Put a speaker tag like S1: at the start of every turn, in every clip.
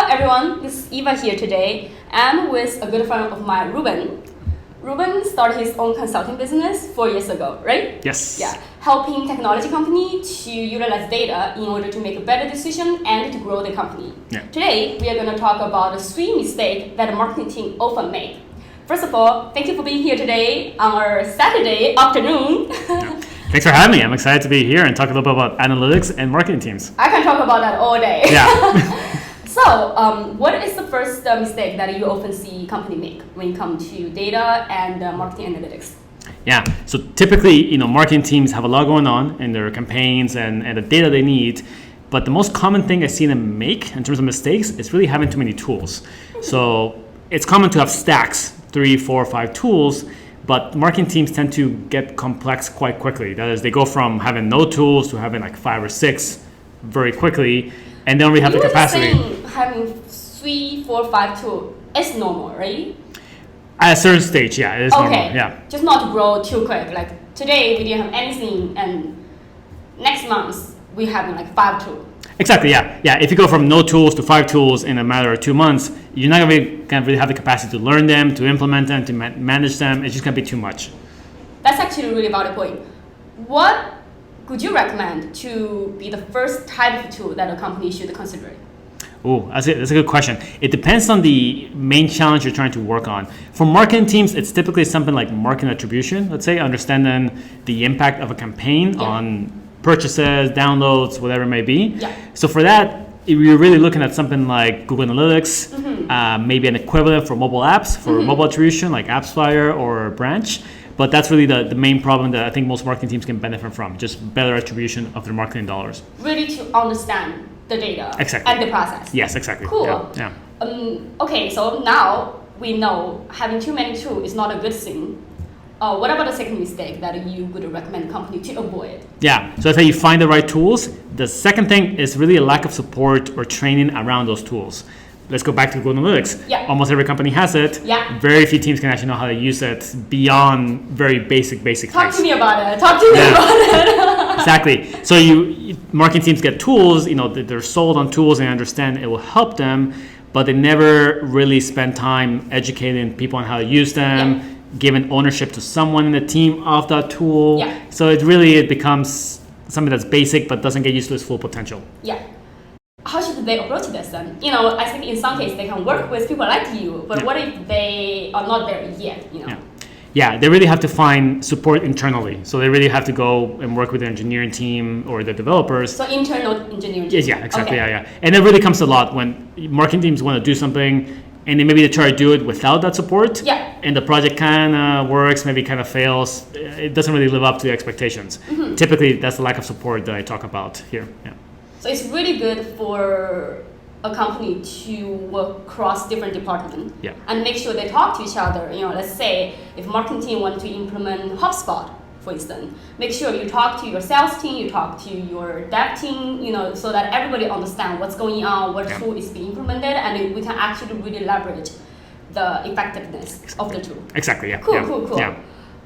S1: everyone, it's Eva here today. I'm with a good friend of mine, Ruben. Ruben started his own consulting business 4 years ago, right?
S2: Yes.
S1: Yeah, helping technology company to utilize data in order to make a better decision and to grow the company.
S2: Yeah.
S1: Today, we are going to talk about the 3 mistakes that a marketing team often make. First of all, thank you for being here today on our Saturday afternoon.
S2: Yeah. Thanks for having me. I'm excited to be here and talk a little bit about analytics and marketing teams.
S1: I can talk about that all day.
S2: Yeah.
S1: So, what is the first mistake that you often see company make when it comes to data and marketing analytics?
S2: Yeah. So typically, marketing teams have a lot going on in their campaigns and the data they need. But the most common thing I see them make in terms of mistakes is really having too many tools. So it's common to have stacks, 3, 4, 5 tools. But marketing teams tend to get complex quite quickly. That is, they go from having no tools to having like 5 or 6 very quickly, and they don't really have the capacity.
S1: Having 3, 4, 5 tools is normal, right?
S2: At a certain stage, yeah, it is normal. Yeah.
S1: Just not to grow too quick. Like today we didn't have anything, and next month we have like 5 tools.
S2: Exactly, yeah. Yeah, if you go from no tools to 5 tools in a matter of 2 months, you're not going to really have the capacity to learn them, to implement them, to manage them. It's just going to be too much.
S1: That's actually a really valid point. What could you recommend to be the first type of tool that a company should consider?
S2: Oh, that's a good question. It depends on the main challenge you're trying to work on. For marketing teams, it's typically something like marketing attribution, let's say, understanding the impact of a campaign on purchases, downloads, whatever it may be.
S1: Yeah.
S2: So for that, you're really looking at something like Google Analytics, maybe an equivalent for mobile apps, for mobile attribution like AppsFlyer or Branch. But that's really the main problem that I think most marketing teams can benefit from, just better attribution of their marketing dollars.
S1: Really to understand the data and the process.
S2: Yes, exactly.
S1: Cool.
S2: Yeah.
S1: Okay, so now we know having too many tools is not a good thing. What about the second mistake that you would recommend company to avoid?
S2: Yeah, so that's how you find the right tools. The second thing is really a lack of support or training around those tools. Let's go back to Google Analytics.
S1: Yeah.
S2: Almost every company has it.
S1: Yeah.
S2: Very few teams can actually know how to use it beyond very basic
S1: Talk
S2: things.
S1: to me about it. Talk to me about it.
S2: Exactly. So marketing teams get tools, they're sold on tools and understand it will help them, but they never really spend time educating people on how to use them. Yeah. Giving ownership to someone in the team of that tool.
S1: Yeah.
S2: So it becomes something that's basic but doesn't get used to its full potential.
S1: Yeah. How should they approach this then? I think in some cases they can work with people like you, but what if they are not there yet?
S2: Yeah, they really have to find support internally. So they really have to go and work with the engineering team or the developers.
S1: So internal engineering team.
S2: Yeah, exactly.
S1: Okay.
S2: Yeah. And it really comes a lot when marketing teams want to do something and then maybe they try to do it without that support.
S1: Yeah.
S2: And the project kind of works, maybe kind of fails. It doesn't really live up to the expectations. Typically, that's the lack of support that I talk about here. Yeah.
S1: So it's really good for a company to work across different departments and make sure they talk to each other. Let's say if marketing team want to implement HubSpot, for instance, make sure you talk to your sales team, you talk to your dev team, so that everybody understands what's going on, what tool is being implemented, and we can actually really leverage the effectiveness of the tool.
S2: Exactly. Yeah.
S1: Cool.
S2: Yeah.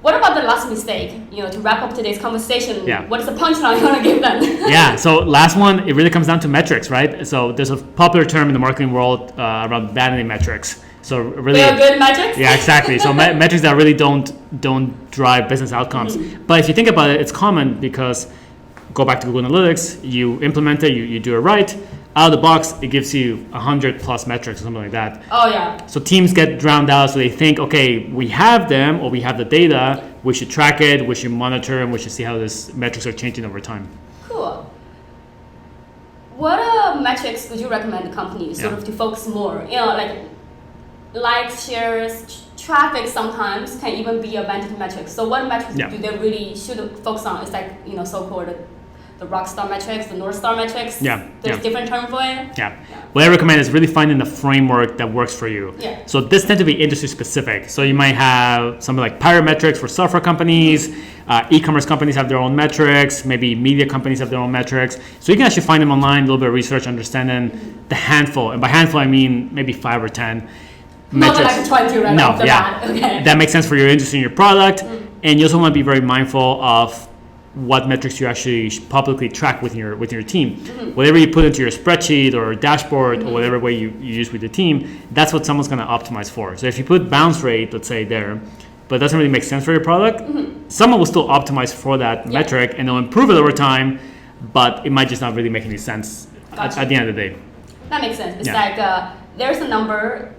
S1: What about the last mistake? To wrap up today's conversation,
S2: Yeah.
S1: what is the punchline you want to give them?
S2: Yeah, so last one, it really comes down to metrics, right? So there's a popular term in the marketing world around vanity metrics. So really,
S1: they are good metrics?
S2: Yeah, exactly. So metrics that really don't drive business outcomes. But if you think about it, it's common because go back to Google Analytics, you implement it, you do it right. Out of the box, it gives you 100 plus metrics or something like that.
S1: Oh, yeah.
S2: So teams get drowned out, so they think, okay, we have them or we have the data, we should track it, we should monitor, and we should see how these metrics are changing over time.
S1: Cool. What metrics would you recommend the company sort of to focus more? Like likes, shares, traffic sometimes can even be a vanity metric. So what metrics do they really should focus on? It's like, so-called the rockstar metrics, the North Star metrics. There's different term for it.
S2: Yeah. What I recommend is really finding the framework that works for you.
S1: Yeah.
S2: So this tends to be industry specific. So you might have something like Pirate metrics for software companies, e-commerce companies have their own metrics, maybe media companies have their own metrics. So you can actually find them online, a little bit of research, understanding the handful. And by handful, I mean maybe 5 or 10
S1: Not
S2: metrics.
S1: like 20 right off the bat.
S2: Okay. That makes sense for your industry and your product. And you also want to be very mindful of what metrics you actually publicly track with your team. Whatever you put into your spreadsheet or dashboard or whatever way you use with your team, that's what someone's going to optimize for. So if you put bounce rate, let's say there, but it doesn't really make sense for your product, someone will still optimize for that metric and they'll improve it over time, but it might just not really make any sense at the end of the day.
S1: That makes sense. It's like there's a number,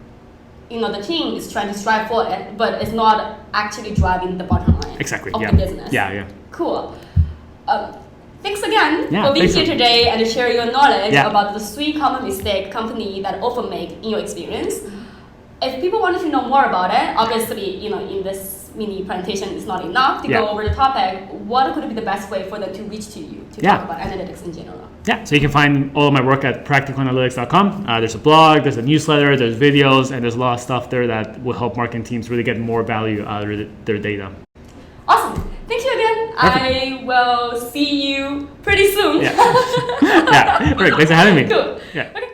S1: the team is trying to strive for it, but it's not actually driving the bottom line
S2: Exactly.
S1: of the business.
S2: Yeah.
S1: Cool. Thanks again for being
S2: thanks
S1: here today and share your knowledge about the 3 common mistakes companies that often make in your experience. If people wanted to know more about it, obviously, in this mini presentation it's not enough to go over the topic. What could be the best way for them to reach to you to talk about analytics in general? Yeah,
S2: so you can find all of my work at practicalanalytics.com. There's a blog, there's a newsletter, there's videos, and there's a lot of stuff there that will help marketing teams really get more value out of their data.
S1: Awesome. Thank you again. Perfect. I will see you pretty soon.
S2: Yeah. Great. Thanks for having me.
S1: Cool.
S2: Yeah.
S1: Okay.